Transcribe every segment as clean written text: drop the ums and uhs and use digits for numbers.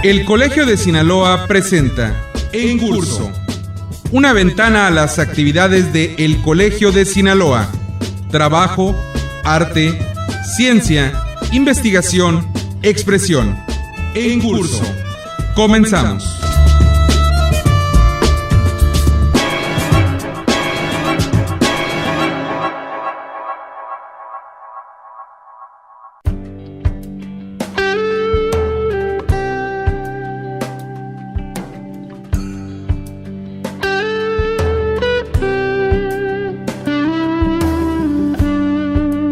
El Colegio de Sinaloa presenta En Curso, una ventana a las actividades de El Colegio de Sinaloa. Trabajo, arte, ciencia, investigación, expresión. En Curso. Comenzamos.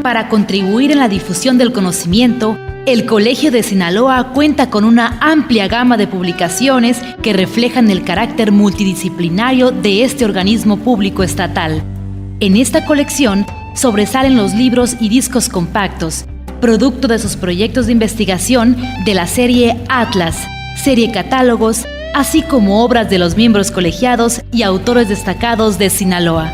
Para contribuir en la difusión del conocimiento, el Colegio de Sinaloa cuenta con una amplia gama de publicaciones que reflejan el carácter multidisciplinario de este organismo público estatal. En esta colección sobresalen los libros y discos compactos, producto de sus proyectos de investigación de la serie Atlas, serie Catálogos, así como obras de los miembros colegiados y autores destacados de Sinaloa.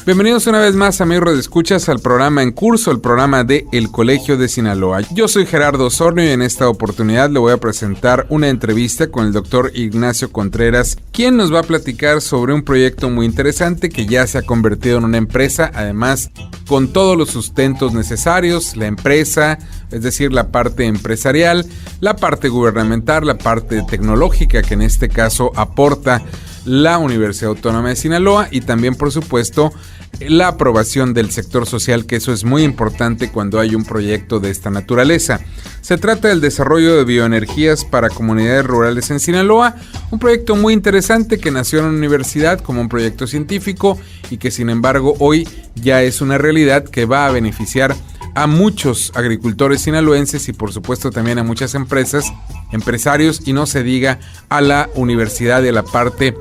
Bienvenidos una vez más, amigos de Escuchas, al programa En Curso, el programa de El Colegio de Sinaloa. Yo soy Gerardo Osornio y en esta oportunidad le voy a presentar una entrevista con el doctor Ignacio Contreras, quien nos va a platicar sobre un proyecto muy interesante que ya se ha convertido en una empresa, además con todos los sustentos necesarios, la empresa, es decir, la parte empresarial, la parte gubernamental, la parte tecnológica, que en este caso aporta la Universidad Autónoma de Sinaloa, y también, por supuesto, la aprobación del sector social, que eso es muy importante cuando hay un proyecto de esta naturaleza. Se trata del desarrollo de bioenergías para comunidades rurales en Sinaloa, un proyecto muy interesante que nació en la universidad como un proyecto científico y que, sin embargo, hoy ya es una realidad que va a beneficiar a muchos agricultores sinaloenses y, por supuesto, también a muchas empresas, empresarios, y no se diga a la universidad y a la parte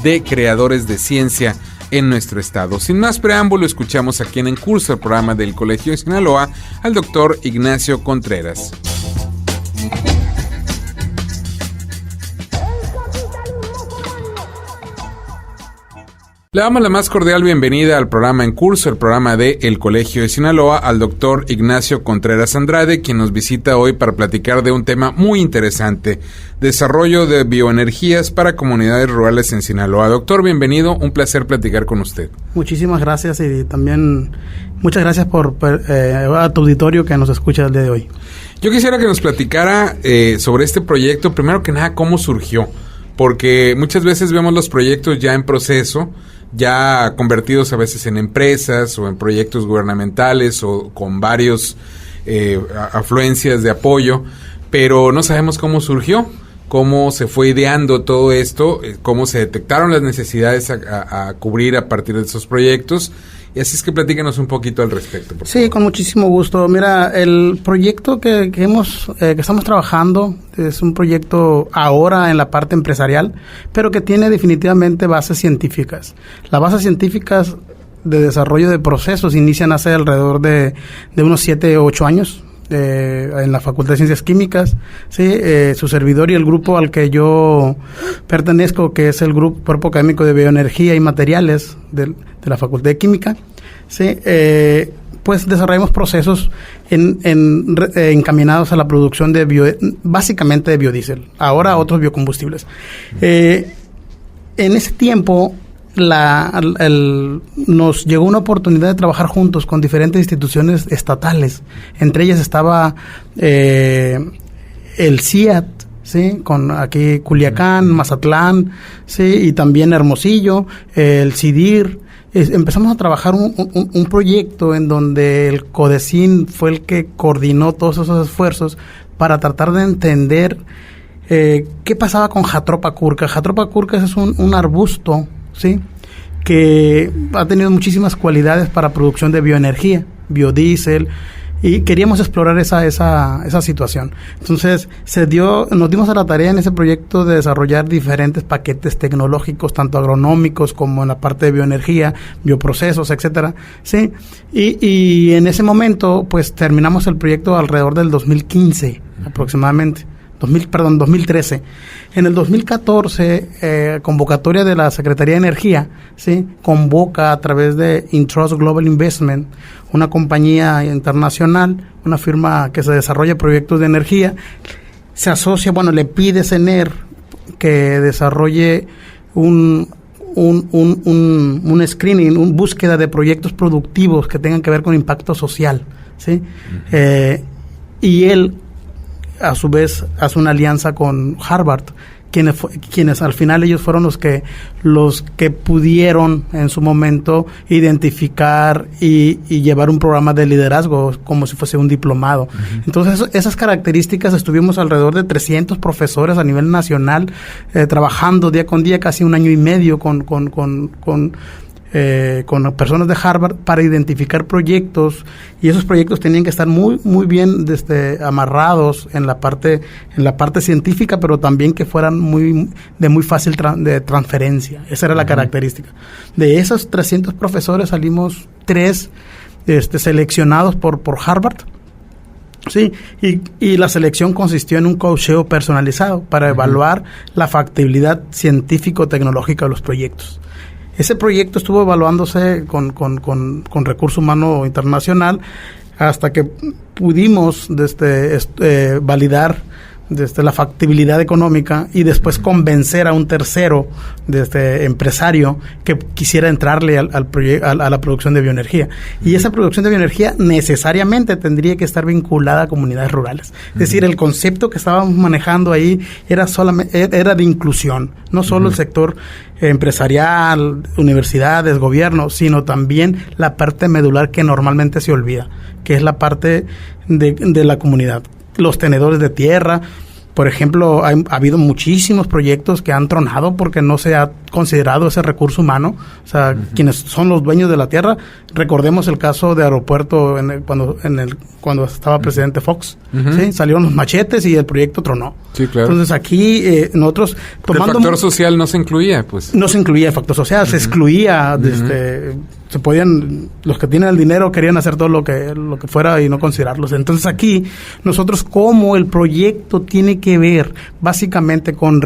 de creadores de ciencia en nuestro estado. Sin más preámbulo, escuchamos aquí en Curso, el programa del Colegio de Sinaloa, al doctor Ignacio Contreras. Le damos la más cordial bienvenida al programa En Curso, el programa de El Colegio de Sinaloa, al doctor Ignacio Contreras Andrade, quien nos visita hoy para platicar de un tema muy interesante: desarrollo de bioenergías para comunidades rurales en Sinaloa. Doctor, bienvenido, un placer platicar con usted. Muchísimas gracias, y también muchas gracias por a tu auditorio que nos escucha el día de hoy. Yo quisiera que nos platicara sobre este proyecto, primero que nada, cómo surgió, porque muchas veces vemos los proyectos ya en proceso, ya convertidos a veces en empresas o en proyectos gubernamentales o con varios afluencias de apoyo, pero no sabemos cómo surgió, cómo se fue ideando todo esto, cómo se detectaron las necesidades a cubrir a partir de esos proyectos. Y así es que platícanos un poquito al respecto, por favor. Sí, con muchísimo gusto. Mira, el proyecto que estamos trabajando es un proyecto ahora en la parte empresarial, pero que tiene definitivamente bases científicas. Las bases científicas de desarrollo de procesos inician hace alrededor de unos 7 o 8 años. En la Facultad de Ciencias Químicas, ¿sí? Su servidor y el grupo al que yo pertenezco, que es el Cuerpo Académico de Bioenergía y Materiales de la Facultad de Química, ¿sí? Pues desarrollamos procesos encaminados a la producción básicamente de biodiesel, ahora otros biocombustibles. En ese tiempo nos llegó una oportunidad de trabajar juntos con diferentes instituciones estatales. Entre ellas estaba el CIAT, ¿sí? Con aquí Culiacán, Mazatlán, ¿sí? Y también Hermosillo, el CIDIR. Empezamos a trabajar un proyecto en donde el CODECIN fue el que coordinó todos esos esfuerzos para tratar de entender qué pasaba con Jatropha curcas. Jatropha curcas es un arbusto, ¿sí? Que ha tenido muchísimas cualidades para producción de bioenergía, biodiesel, y queríamos explorar esa situación. Entonces nos dimos a la tarea en ese proyecto de desarrollar diferentes paquetes tecnológicos, tanto agronómicos como en la parte de bioenergía, bioprocesos, etcétera, ¿sí? Y en ese momento pues terminamos el proyecto alrededor del 2015 aproximadamente. 2013. En el 2014, convocatoria de la Secretaría de Energía, ¿sí?, convoca a través de Intrust Global Investment, una compañía internacional, una firma que se desarrolla proyectos de energía, se asocia, le pide CENER que desarrolle un screening, una búsqueda de proyectos productivos que tengan que ver con impacto social, ¿sí? Uh-huh. Y él, a su vez, hace una alianza con Harvard, quienes al final ellos fueron los que pudieron en su momento identificar y llevar un programa de liderazgo como si fuese un diplomado. Uh-huh. Entonces, esas características, estuvimos alrededor de 300 profesores a nivel nacional trabajando día con día, casi un año y medio con personas de Harvard para identificar proyectos, y esos proyectos tenían que estar muy muy bien amarrados en la parte científica, pero también que fueran de muy fácil de transferencia. Esa era la característica. De esos 300 profesores salimos 3 seleccionados por Harvard. Sí, y la selección consistió en un coacheo personalizado para evaluar la factibilidad científico-tecnológica de los proyectos. Ese proyecto estuvo evaluándose con Recurso Humano Internacional hasta que pudimos validar la factibilidad económica y después convencer a un tercero empresario que quisiera entrarle a la producción de bioenergía. Y esa producción de bioenergía necesariamente tendría que estar vinculada a comunidades rurales. Es decir, el concepto que estábamos manejando ahí era de inclusión, no solo el sector empresarial, universidades, gobierno, sino también la parte medular que normalmente se olvida, que es la parte de la comunidad. Los tenedores de tierra, por ejemplo, ha habido muchísimos proyectos que han tronado porque no se ha considerado ese recurso humano. O sea, quienes son los dueños de la tierra. Recordemos el caso de Aeropuerto cuando estaba presidente Fox. ¿Sí? Salieron los machetes y el proyecto tronó. Sí, claro. Entonces aquí nosotros tomando... El factor social no se incluía, pues. No se incluía el factor social, se excluía se podían, los que tienen el dinero querían hacer todo lo que fuera y no considerarlos. Entonces aquí nosotros, como el proyecto tiene que ver básicamente con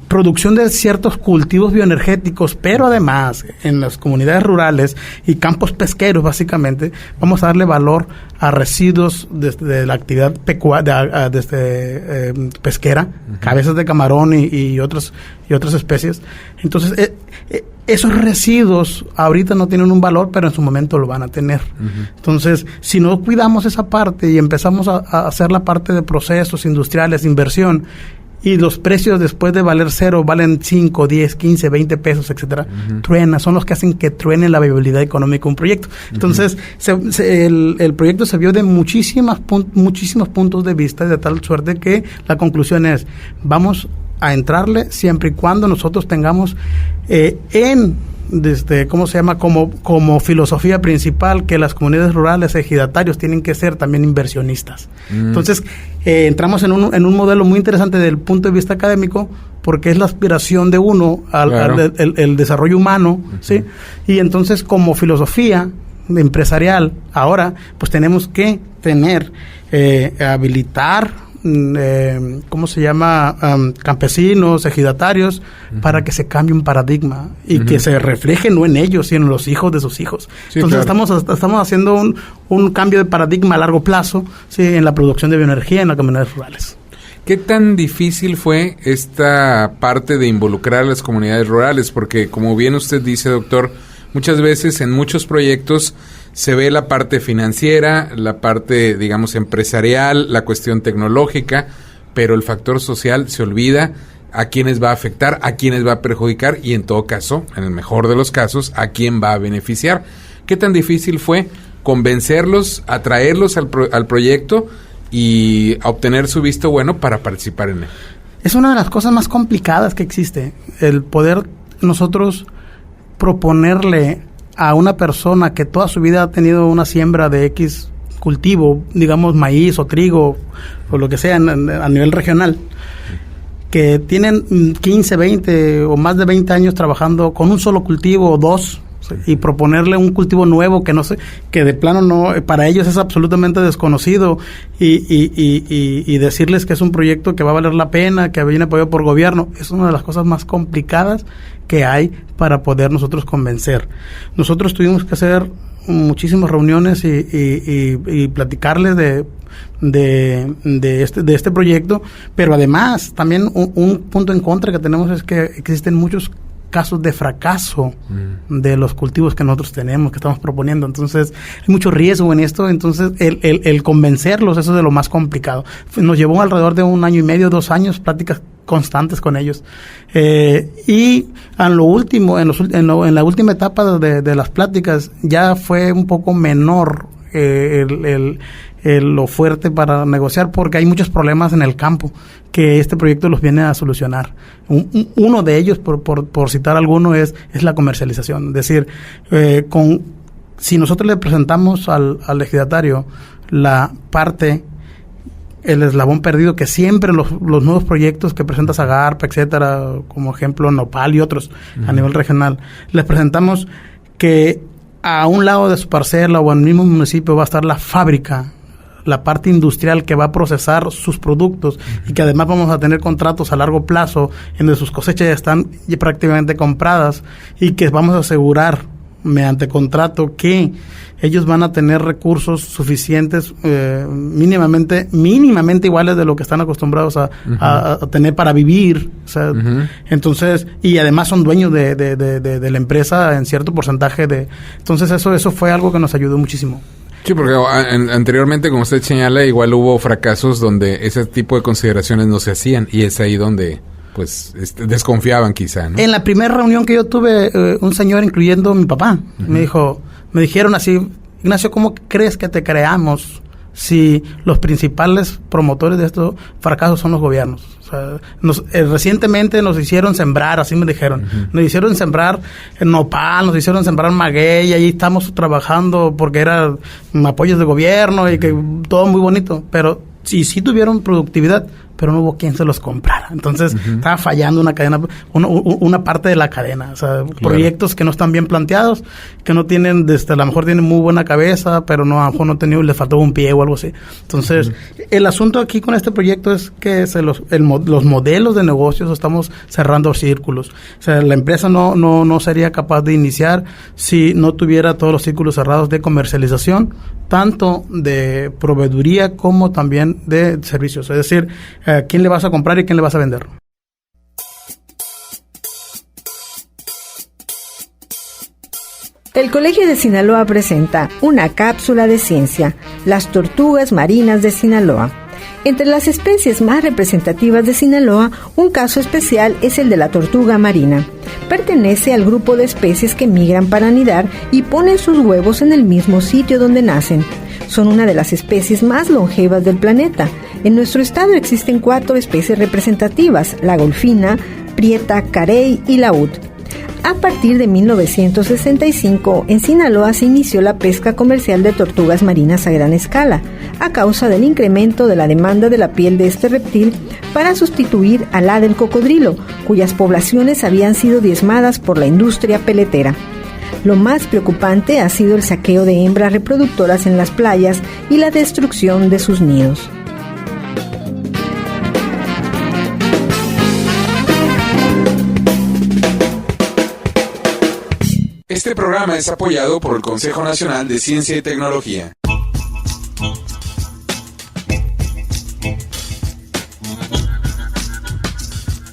producción de ciertos cultivos bioenergéticos, pero además en las comunidades rurales y campos pesqueros, básicamente vamos a darle valor a residuos de la actividad pesquera, cabezas de camarón y otras especies. Entonces esos residuos ahorita no tienen un valor, pero en su momento lo van a tener. Entonces, si no cuidamos esa parte y empezamos a hacer la parte de procesos industriales, inversión, y los precios después de valer 0 valen 5, 10, 15, 20 pesos, etcétera, truena, son los que hacen que truene la viabilidad económica de un proyecto. Entonces, el proyecto se vio de muchísimos puntos de vista, de tal suerte que la conclusión es, vamos a entrarle siempre y cuando nosotros tengamos como filosofía principal que las comunidades rurales, ejidatarios, tienen que ser también inversionistas. Entonces, entramos en un modelo muy interesante desde el punto de vista académico, porque es la aspiración de uno al desarrollo humano, ¿sí? Y entonces, como filosofía empresarial, ahora, pues tenemos que habilitar campesinos, ejidatarios, para que se cambie un paradigma y que se refleje no en ellos, sino en los hijos de sus hijos. Sí, entonces estamos haciendo un cambio de paradigma a largo plazo, ¿sí?, en la producción de bioenergía en las comunidades rurales. ¿Qué tan difícil fue esta parte de involucrar a las comunidades rurales? Porque, como bien usted dice, doctor, muchas veces en muchos proyectos se ve la parte financiera, la parte, digamos, empresarial, la cuestión tecnológica, pero el factor social se olvida, a quiénes va a afectar, a quiénes va a perjudicar y, en todo caso, en el mejor de los casos, a quién va a beneficiar. ¿Qué tan difícil fue convencerlos, atraerlos al proyecto y a obtener su visto bueno para participar en él? Es una de las cosas más complicadas que existe, el poder nosotros proponerle a una persona que toda su vida ha tenido una siembra de X cultivo, digamos maíz o trigo o lo que sea a nivel regional, que tienen 15, 20 o más de 20 años trabajando con un solo cultivo o dos, ¿sí? Y proponerle un cultivo nuevo que no sé, que de plano no, para ellos es absolutamente desconocido, y decirles que es un proyecto que va a valer la pena, que viene apoyado por gobierno, es una de las cosas más complicadas que hay para poder nosotros convencer. Nosotros tuvimos que hacer muchísimas reuniones y platicarles de este proyecto, pero además también un punto en contra que tenemos es que existen muchos casos de fracaso de los cultivos que nosotros tenemos, que estamos proponiendo. Entonces hay mucho riesgo en esto. Entonces el convencerlos, eso es de lo más complicado. Nos llevó alrededor de 1 año y medio, 2 años, pláticas constantes con ellos, y en lo último, en la última etapa de las pláticas ya fue un poco menor lo fuerte para negociar, porque hay muchos problemas en el campo que este proyecto los viene a solucionar. Uno de ellos, por citar alguno, es la comercialización. Es decir, si nosotros le presentamos al ejidatario la parte, el eslabón perdido que siempre los nuevos proyectos que presenta Zagarpa, etcétera, como ejemplo Nopal y otros a nivel regional, les presentamos que a un lado de su parcela o en el mismo municipio va a estar la fábrica, la parte industrial que va a procesar sus productos, y que además vamos a tener contratos a largo plazo en donde sus cosechas ya están prácticamente compradas, y que vamos a asegurar mediante contrato que ellos van a tener recursos suficientes, mínimamente iguales de lo que están acostumbrados a tener para vivir. O sea, entonces, y además son dueños de la empresa en cierto porcentaje entonces eso fue algo que nos ayudó muchísimo. Sí, porque anteriormente, como usted señala, igual hubo fracasos donde ese tipo de consideraciones no se hacían, y es ahí donde pues desconfiaban quizá, ¿no? En la primera reunión que yo tuve, un señor, incluyendo mi papá, me dijeron así: Ignacio, ¿cómo crees que te creamos si los principales promotores de estos fracasos son los gobiernos? O sea, recientemente nos hicieron sembrar, así me dijeron, nos hicieron sembrar en Nopal, nos hicieron sembrar maguey, y ahí estamos trabajando porque eran apoyos de gobierno y que todo muy bonito, pero sí tuvieron productividad, pero no hubo quien se los comprara. Entonces, estaba fallando una cadena, una parte de la cadena. O sea, claro, proyectos que no están bien planteados, que no tienen, a lo mejor tienen muy buena cabeza, pero no, a lo mejor no tenía, le faltó un pie o algo así. Entonces, el asunto aquí con este proyecto es que los modelos de negocios estamos cerrando círculos. O sea, la empresa no sería capaz de iniciar si no tuviera todos los círculos cerrados de comercialización, tanto de proveeduría como también de servicios. Es decir, quién le vas a comprar y quién le vas a vender. El Colegio de Sinaloa presenta una cápsula de ciencia, las tortugas marinas de Sinaloa. Entre las especies más representativas de Sinaloa, un caso especial es el de la tortuga marina. Pertenece al grupo de especies que migran para anidar y ponen sus huevos en el mismo sitio donde nacen. Son una de las especies más longevas del planeta. En nuestro estado existen 4 especies representativas: la golfina, prieta, carey y laúd. A partir de 1965, en Sinaloa se inició la pesca comercial de tortugas marinas a gran escala, a causa del incremento de la demanda de la piel de este reptil para sustituir a la del cocodrilo, cuyas poblaciones habían sido diezmadas por la industria peletera. Lo más preocupante ha sido el saqueo de hembras reproductoras en las playas y la destrucción de sus nidos. Este programa es apoyado por el Consejo Nacional de Ciencia y Tecnología.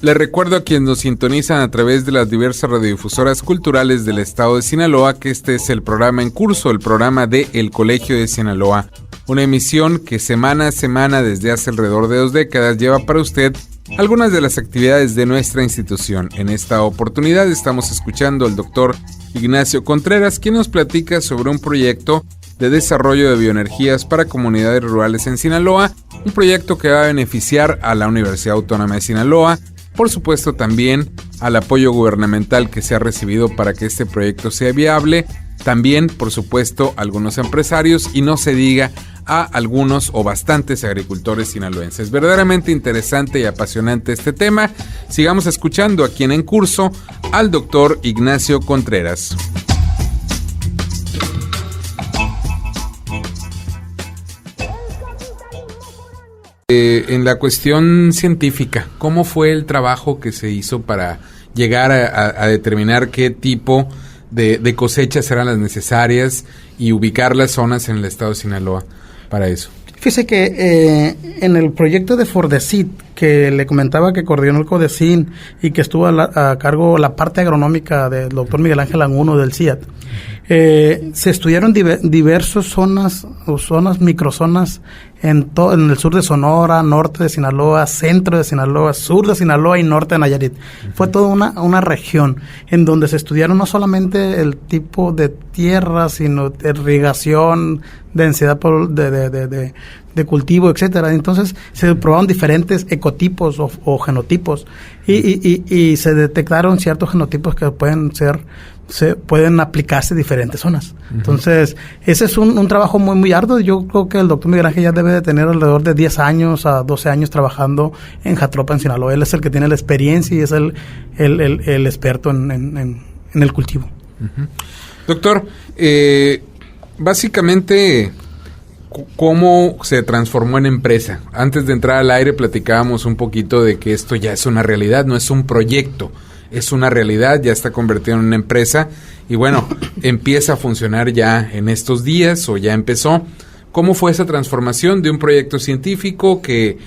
Les recuerdo a quienes nos sintonizan a través de las diversas radiodifusoras culturales del estado de Sinaloa que este es el programa en curso, el programa de El Colegio de Sinaloa. Una emisión que semana a semana desde hace alrededor de 2 décadas lleva para usted algunas de las actividades de nuestra institución. En esta oportunidad estamos escuchando al doctor Ignacio Contreras, quien nos platica sobre un proyecto de desarrollo de bioenergías para comunidades rurales en Sinaloa, un proyecto que va a beneficiar a la Universidad Autónoma de Sinaloa, por supuesto también al apoyo gubernamental que se ha recibido para que este proyecto sea viable, también por supuesto algunos empresarios y no se diga a algunos o bastantes agricultores sinaloenses. Verdaderamente interesante y apasionante este tema. Sigamos escuchando aquí en curso al doctor Ignacio Contreras. En la cuestión científica, ¿cómo fue el trabajo que se hizo para llegar a determinar qué tipo de cosechas eran las necesarias y ubicar las zonas en el estado de Sinaloa para eso? Fíjese que en el proyecto de Fordesit, que le comentaba que coordinó el CODECIN y que estuvo a cargo la parte agronómica del doctor Miguel Ángel Anguno del CIAT, se estudiaron diversas zonas, microzonas en el sur de Sonora, norte de Sinaloa, centro de Sinaloa, sur de Sinaloa y norte de Nayarit. Fue toda una región en donde se estudiaron no solamente el tipo de tierra, sino irrigación, densidad de cultivo, etcétera. Entonces se probaron diferentes ecotipos o genotipos y se detectaron ciertos genotipos que pueden aplicarse a diferentes zonas. Uh-huh. Entonces, ese es un trabajo muy, muy arduo. Yo creo que el doctor Miguel Ángel ya debe de tener alrededor de 10 años a 12 años trabajando en Jatlopa, en Sinaloa. Él es el que tiene la experiencia y es el experto en el cultivo. Uh-huh. Doctor, básicamente, ¿cómo se transformó en empresa? Antes de entrar al aire platicábamos un poquito de que esto ya es una realidad, no es un proyecto. Es una realidad, ya está convertido en una empresa y bueno, empieza a funcionar ya en estos días o ya empezó. ¿Cómo fue esa transformación de un proyecto científico que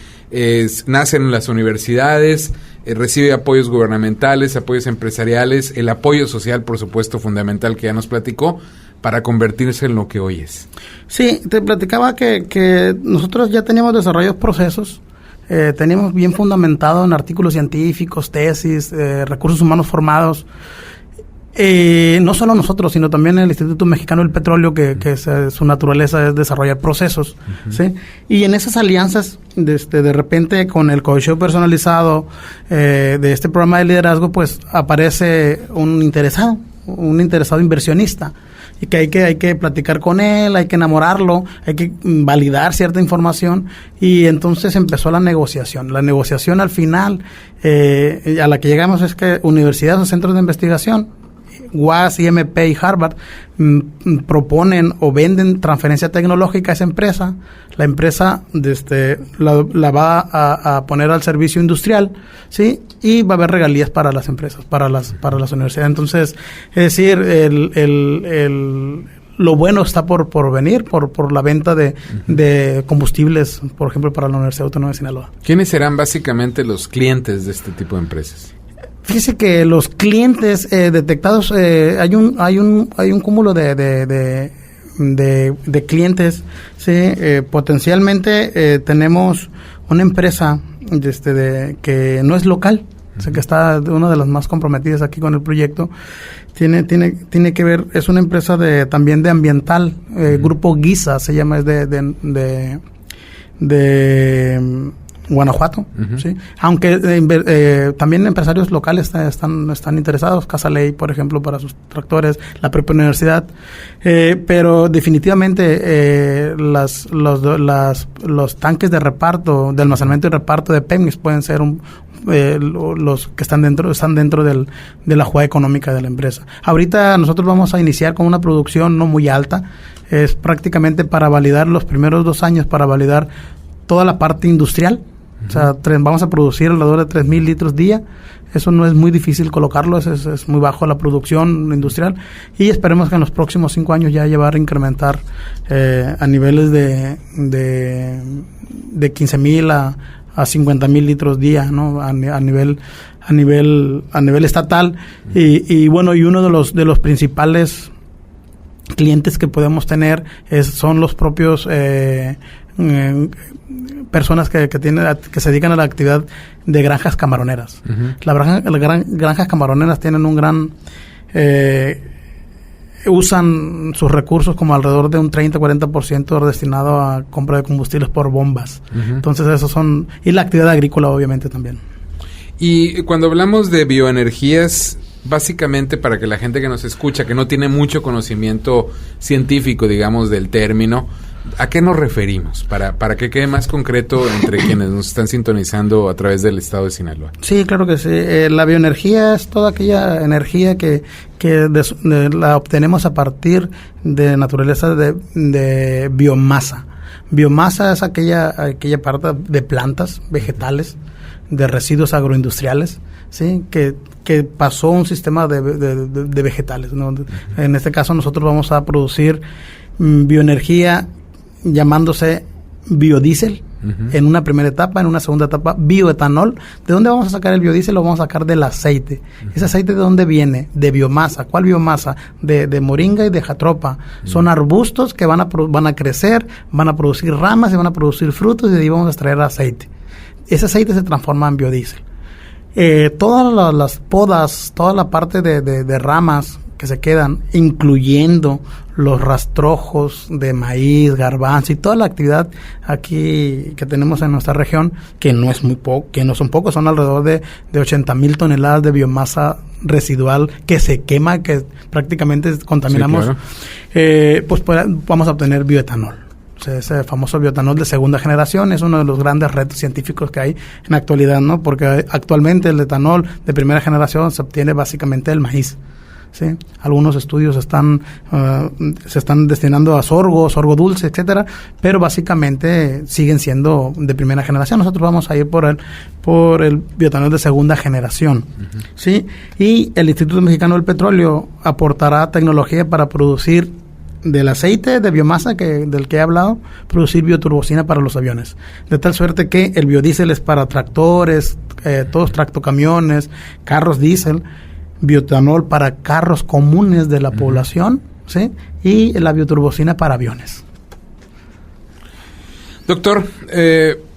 nace en las universidades, recibe apoyos gubernamentales, apoyos empresariales, el apoyo social, por supuesto, fundamental que ya nos platicó, para convertirse en lo que hoy es? Sí, te platicaba que nosotros ya teníamos desarrollados procesos. Teníamos bien fundamentado en artículos científicos, tesis, recursos humanos formados. No solo nosotros, sino también el Instituto Mexicano del Petróleo, que su naturaleza es desarrollar procesos. Uh-huh. ¿Sí? Y en esas alianzas, de repente, con el coaching personalizado de este programa de liderazgo, pues aparece un interesado inversionista. Y que hay que platicar con él, hay que enamorarlo, hay que validar cierta información, y entonces empezó la negociación. La negociación al final, a la que llegamos es que universidades o centros de investigación, UAS, IMP y Harvard, proponen o venden transferencia tecnológica a esa empresa. La empresa la va a poner al servicio industrial, ¿sí? Y va a haber regalías para las empresas, para las universidades. Entonces, es decir, lo bueno está por venir, por la venta de combustibles, por ejemplo, para la Universidad Autónoma de Sinaloa. ¿Quiénes serán básicamente los clientes de este tipo de empresas? Fíjese que los clientes detectados, hay un cúmulo de clientes, ¿sí? Potencialmente tenemos una empresa que no es local, o sea, que está una de las más comprometidas aquí con el proyecto. Tiene que ver, es una empresa también de ambiental, Grupo Guisa se llama, es de Guanajuato, uh-huh. ¿Sí? Aunque también empresarios locales están interesados, Casa Ley, por ejemplo, para sus tractores, la propia universidad, pero definitivamente los tanques de reparto, de almacenamiento y reparto de Pemex pueden ser los que están dentro de la jugada económica de la empresa. Ahorita nosotros vamos a iniciar con una producción no muy alta, es prácticamente para validar los primeros 2 años, para validar toda la parte industrial. O sea, vamos a producir alrededor de 3,000 litros día. Eso no es muy difícil colocarlo, es muy bajo la producción industrial. Y esperemos que en los próximos 5 años ya llevar a incrementar a niveles de 15,000 a 50,000 litros día, ¿no? A nivel estatal. Y bueno, y uno de los principales clientes que podemos tener son los propios personas que se dedican a la actividad de granjas camaroneras. Uh-huh. Las granjas camaroneras tienen un gran usan sus recursos como alrededor de un 30-40% destinado a compra de combustibles por bombas. Uh-huh. Entonces y la actividad agrícola obviamente también. Y cuando hablamos de bioenergías, básicamente para que la gente que nos escucha, que no tiene mucho conocimiento científico, digamos, del término, ¿a qué nos referimos? Para que quede más concreto entre quienes nos están sintonizando a través del estado de Sinaloa. Sí, claro que sí. La bioenergía es toda aquella energía que la obtenemos a partir de naturaleza de biomasa. Biomasa es aquella parte de plantas, vegetales, de residuos agroindustriales, ¿sí? Que pasó un sistema de vegetales, ¿no? En este caso nosotros vamos a producir bioenergía llamándose biodiesel, en una primera etapa, en una segunda etapa bioetanol. ¿De dónde vamos a sacar el biodiesel? Lo vamos a sacar del aceite. ¿Ese aceite de dónde viene? De biomasa. ¿Cuál biomasa? De moringa y de jatropha. Son arbustos que van a crecer, van a producir ramas y van a producir frutos, y de ahí vamos a extraer aceite. Ese aceite se transforma en biodiesel. Todas las podas, toda la parte de ramas que se quedan, incluyendo los rastrojos de maíz, garbanzo y toda la actividad aquí que tenemos en nuestra región, que no es muy poco, que no son pocos, son alrededor de 80,000 toneladas de biomasa residual que se quema, que prácticamente contaminamos. Sí, claro. Pues vamos a obtener bioetanol. O sea, ese famoso bioetanol de segunda generación es uno de los grandes retos científicos que hay en la actualidad, ¿no? Porque actualmente el etanol de primera generación se obtiene básicamente del maíz. ¿Sí? Algunos estudios se están destinando a sorgo dulce, etcétera, pero básicamente siguen siendo de primera generación. Nosotros vamos a ir por el bioetanol de segunda generación, ¿sí? Y el Instituto Mexicano del Petróleo aportará tecnología para producir del aceite de biomasa del que he hablado, producir bioturbocina para los aviones, de tal suerte que el biodiesel es para tractores, todos tractocamiones, carros diésel, bioetanol para carros comunes de la población, ¿sí? Y la bioturbocina para aviones. Doctor,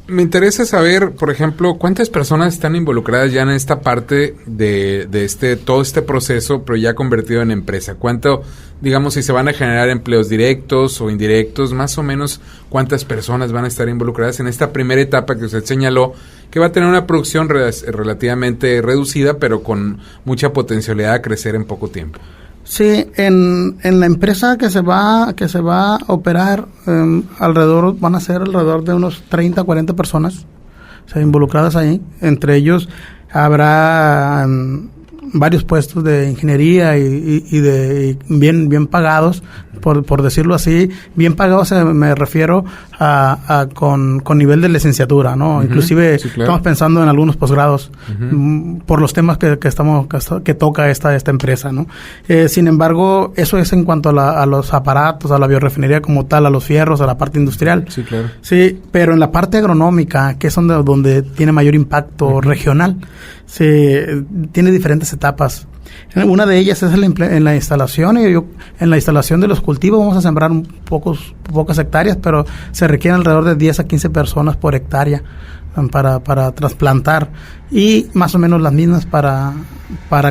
me interesa saber, por ejemplo, cuántas personas están involucradas ya en esta parte de todo este proceso, pero ya convertido en empresa. ¿Cuánto, digamos, si se van a generar empleos directos o indirectos, más o menos cuántas personas van a estar involucradas en esta primera etapa que usted señaló, que va a tener una producción relativamente reducida, pero con mucha potencialidad a crecer en poco tiempo? Sí, en la empresa que se va a operar, van a ser alrededor de unos 30, 40 personas, o sea, involucradas ahí. Entre ellos habrá varios puestos de ingeniería y bien pagados, por decirlo así. Bien pagados me refiero a con nivel de licenciatura, ¿no? Inclusive sí, claro. Estamos pensando en algunos posgrados por los temas que toca esta empresa, ¿no? Sin embargo, eso es en cuanto a los aparatos, a la biorefinería como tal, a los fierros, a la parte industrial. Sí, claro. Sí, pero en la parte agronómica, que es donde tiene mayor impacto regional, tiene diferentes etapas. Una de ellas es en la instalación, y en la instalación de los cultivos vamos a sembrar pocas hectáreas, pero se requieren alrededor de 10 a 15 personas por hectárea para trasplantar, y más o menos las mismas para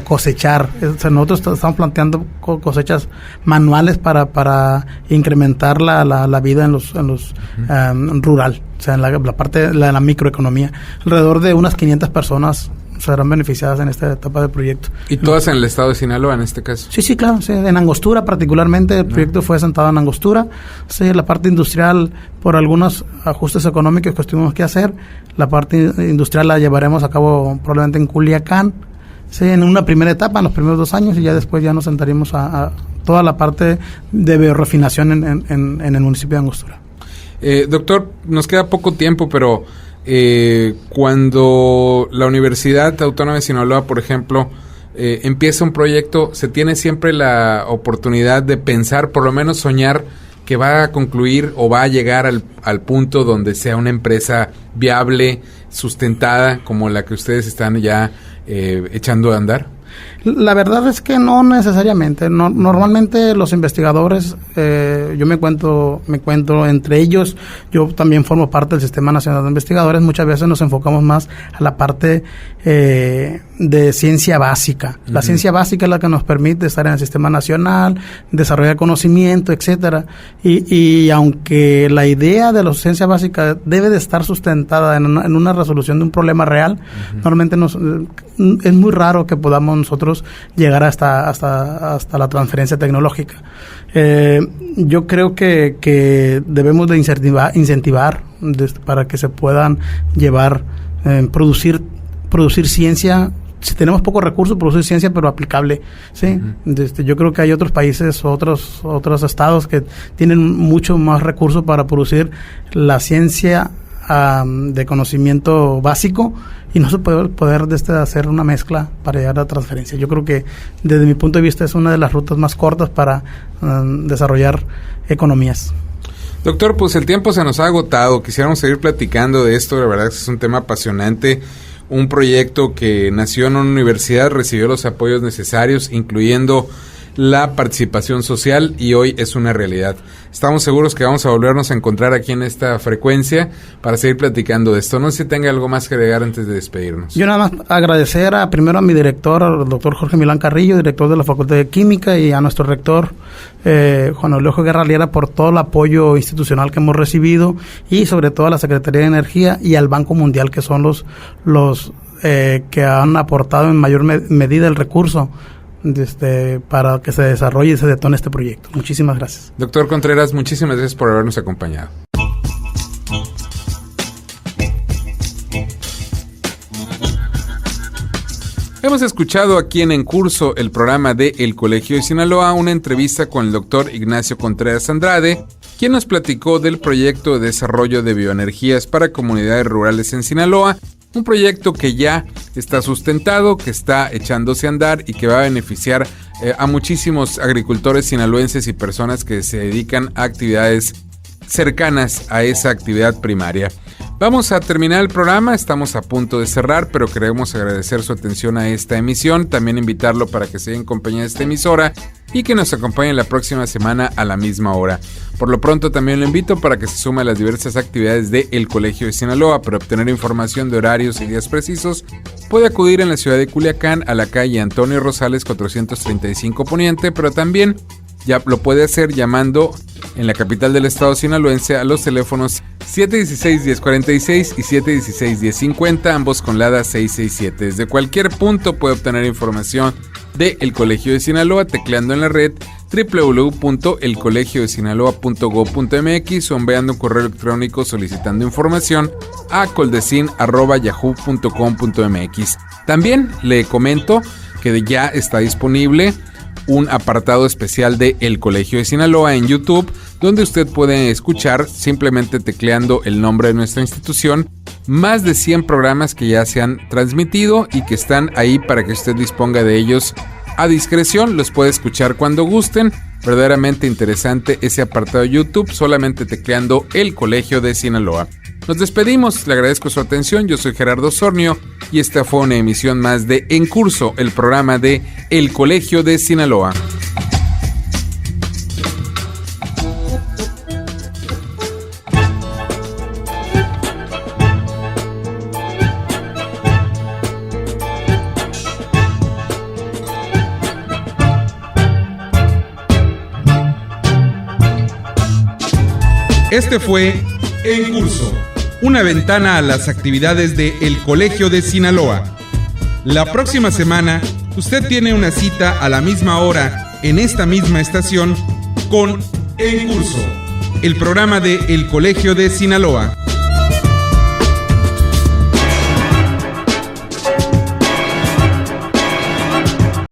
cosechar. O sea, nosotros estamos planteando cosechas manuales para incrementar la vida en los rural, o sea, en la parte de la microeconomía. Alrededor de unas 500 personas serán beneficiadas en esta etapa del proyecto. ¿Y todas en el estado de Sinaloa en este caso? Sí, claro. Sí, en Angostura particularmente, el proyecto fue asentado en Angostura. Sí, la parte industrial, por algunos ajustes económicos que tuvimos que hacer, la parte industrial la llevaremos a cabo probablemente en Culiacán, sí, en una primera etapa, en los primeros 2 años, y ya después ya nos sentaríamos a toda la parte de biorefinación en el municipio de Angostura. Doctor, nos queda poco tiempo, pero cuando la Universidad Autónoma de Sinaloa, por ejemplo, empieza un proyecto, se tiene siempre la oportunidad de pensar, por lo menos soñar, que va a concluir o va a llegar al punto donde sea una empresa viable, sustentada, como la que ustedes están ya echando a andar. La verdad es que no necesariamente. Normalmente los investigadores, yo me encuentro entre ellos, yo también formo parte del Sistema Nacional de Investigadores, muchas veces nos enfocamos más a la parte de ciencia básica. La ciencia básica es la que nos permite estar en el Sistema Nacional, desarrollar conocimiento, etcétera. Y aunque la idea de la ciencia básica debe de estar sustentada en una resolución de un problema real, normalmente es muy raro que podamos nosotros llegar hasta la transferencia tecnológica. Yo creo que debemos de incentivar para que se puedan llevar, producir ciencia si tenemos pocos recursos, producir ciencia, pero aplicable, ¿sí? Yo creo que hay otros países, otros estados que tienen mucho más recursos para producir la ciencia de conocimiento básico, y no se puede poder hacer una mezcla para llegar a la transferencia. Yo creo que desde mi punto de vista es una de las rutas más cortas para desarrollar economías. Doctor, pues el tiempo se nos ha agotado. Quisiéramos seguir platicando de esto. La verdad es que es un tema apasionante. Un proyecto que nació en una universidad, recibió los apoyos necesarios, incluyendo la participación social, y hoy es una realidad. Estamos seguros que vamos a volvernos a encontrar aquí en esta frecuencia para seguir platicando de esto. No sé si tenga algo más que agregar antes de despedirnos. Yo nada más agradecer primero a mi director, al doctor Jorge Milán Carrillo, director de la Facultad de Química, y a nuestro rector, Juan Eulegio Guerra Liera, por todo el apoyo institucional que hemos recibido, y sobre todo a la Secretaría de Energía y al Banco Mundial, que son los que han aportado en mayor medida el recurso para que se desarrolle y se detone este proyecto. Muchísimas gracias. Doctor Contreras, muchísimas gracias por habernos acompañado. Hemos escuchado aquí en Curso, el programa de El Colegio de Sinaloa, una entrevista con el doctor Ignacio Contreras Andrade, quien nos platicó del proyecto de desarrollo de bioenergías para comunidades rurales en Sinaloa, un proyecto que ya está sustentado, que está echándose a andar y que va a beneficiar a muchísimos agricultores sinaloenses y personas que se dedican a actividades cercanas a esa actividad primaria. Vamos a terminar el programa, estamos a punto de cerrar, pero queremos agradecer su atención a esta emisión, también invitarlo para que siga en compañía de esta emisora y que nos acompañe la próxima semana a la misma hora. Por lo pronto también lo invito para que se sume a las diversas actividades de El Colegio de Sinaloa. Para obtener información de horarios y días precisos, puede acudir en la ciudad de Culiacán a la calle Antonio Rosales 435 Poniente, pero también ya lo puede hacer llamando en la capital del estado sinaloense a los teléfonos 716-1046 y 716-1050, ambos con LADA 667. Desde cualquier punto puede obtener información de El Colegio de Sinaloa tecleando en la red www.elcolegiodesinaloa.gov.mx o enviando un correo electrónico solicitando información a coldecin@yahoo.com.mx. También le comento que ya está disponible un apartado especial de El Colegio de Sinaloa en YouTube, donde usted puede escuchar, simplemente tecleando el nombre de nuestra institución, más de 100 programas que ya se han transmitido y que están ahí para que usted disponga de ellos a discreción. Los puede escuchar cuando gusten. Verdaderamente interesante ese apartado de YouTube, solamente tecleando El Colegio de Sinaloa. Nos despedimos, le agradezco su atención, yo soy Gerardo Sornio y esta fue una emisión más de En Curso, el programa de El Colegio de Sinaloa. Este fue En Curso, una ventana a las actividades de El Colegio de Sinaloa. La próxima semana, usted tiene una cita a la misma hora en esta misma estación con En Curso, el programa de El Colegio de Sinaloa.